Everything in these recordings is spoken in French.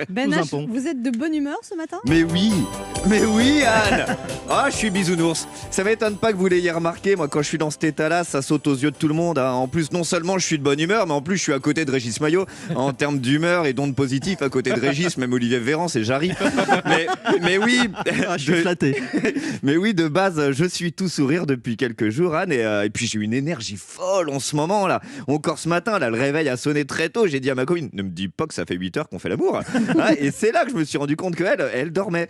Ben Sous un H, pont. vous êtes de bonne humeur ce matin? Mais oui Anne. Ah, je suis bisounours. Ça m'étonne pas que vous l'ayez remarqué, moi quand je suis dans cet état-là, ça saute aux yeux de tout le monde, hein. En plus, non seulement je suis de bonne humeur, mais en plus je suis à côté de Régis Maillot. En termes d'humeur et d'ondes positives, à côté de Régis, même Olivier Véran, c'est Jarry. Mais oui, Ah, je suis flatté. mais oui, de base, je suis tout sourire depuis quelques jours, Anne, et puis j'ai une énergie folle en ce moment là. Encore ce matin, là, le réveil a sonné très tôt. J'ai dit à ma copine, ne me dis pas que ça fait 8 heures qu'on fait l'amour. Ah, et c'est là que je me suis rendu compte qu'elle, elle dormait.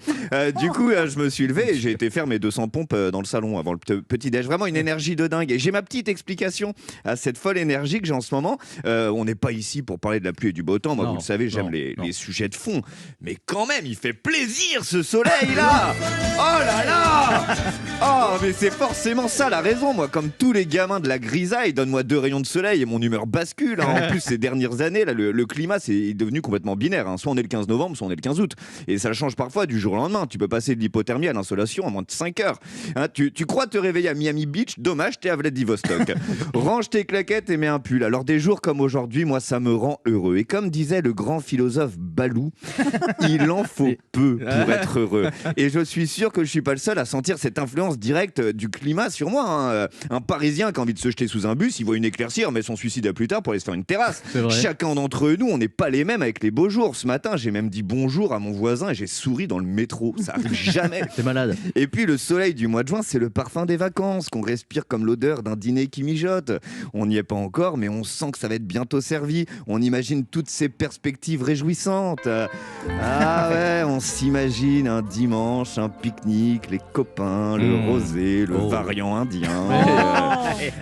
Du coup, je me suis levé et j'ai été faire mes 200 pompes dans le salon avant le petit-déj. Vraiment une énergie de dingue. Et j'ai ma petite explication à cette folle énergie que j'ai en ce moment. On n'est pas ici pour parler de la pluie et du beau temps. Moi, Non, vous le savez, j'aime non. les sujets de fond. Mais quand même, il fait plaisir ce soleil là. Oh là là. Oh, mais c'est forcément ça la raison. Moi, comme tous les gamins de la grisaille, donne-moi 2 rayons de soleil et mon humeur bascule, hein. En plus, ces dernières années, là, le climat c'est devenu complètement binaire, hein. Soit on est le 15 novembre, soit on est le 15 août. Et ça change parfois du jour au lendemain. Tu peux passer de l'hypothermie à l'insolation en moins de 5 heures. Hein, tu crois te réveiller à Miami Beach, dommage, t'es à Vladivostok. Range tes claquettes et mets un pull. Alors des jours comme aujourd'hui, moi, ça me rend heureux. Et comme disait le grand philosophe Balou, il en faut peu pour être heureux. Et je suis sûr que je suis pas le seul à sentir cette influence directe du climat sur moi, hein. Un Parisien qui a envie de se jeter sous un bus, il voit une éclaircie, mais son suicide à plus tard pour aller se faire une terrasse. C'est vrai. Chacun d'entre nous, on n'est pas les mêmes avec les beaux jours. Ce matin, j'ai même dit bonjour à mon voisin et j'ai souri dans le métro. Ça arrive jamais. T'es malade. Et puis le soleil du mois de juin, c'est le parfum des vacances qu'on respire comme l'odeur d'un dîner qui mijote. On n'y est pas encore, mais on sent que ça va être bientôt servi. On imagine toutes ces perspectives réjouissantes. Ah ouais, on s'imagine un dimanche, un pique-nique, les copains, le rosé, le Oh. variant indien.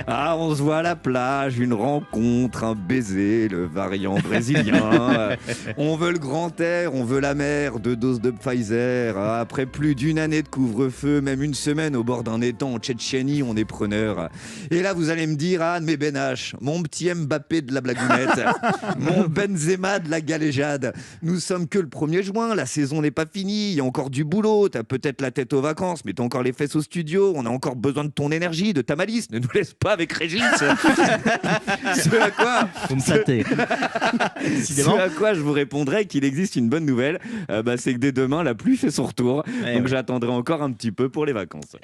Ah, on se voit à la plage, une rencontre, un baiser, le variant brésilien. On veut le grand air, on veut la mer, 2 doses de Pfizer. Après plus d'une année de couvre-feu, même une semaine au bord d'un étang en Tchétchénie, on est preneur. Et là, vous allez me dire, Anne, mais Ben H, mon petit Mbappé de la blagounette, mon Benzema de la galéjade, nous sommes que le 1er juin, la saison n'est pas finie, il y a encore du boulot, t'as peut-être la tête aux vacances, mais t'as encore les fesses au studio, on a encore besoin de ton énergie, de ta malice, ne nous laisse pas avec Régis. Ce à quoi Vous me flattez. Ce Décidément. à quoi je vous répondrai qu'il existe une bonne nouvelle, c'est que dès demain, la pluie fait son retour. Donc ouais. j'attendrai encore un petit peu pour les vacances.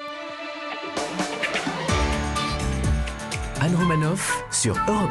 Anne Romanoff sur Europe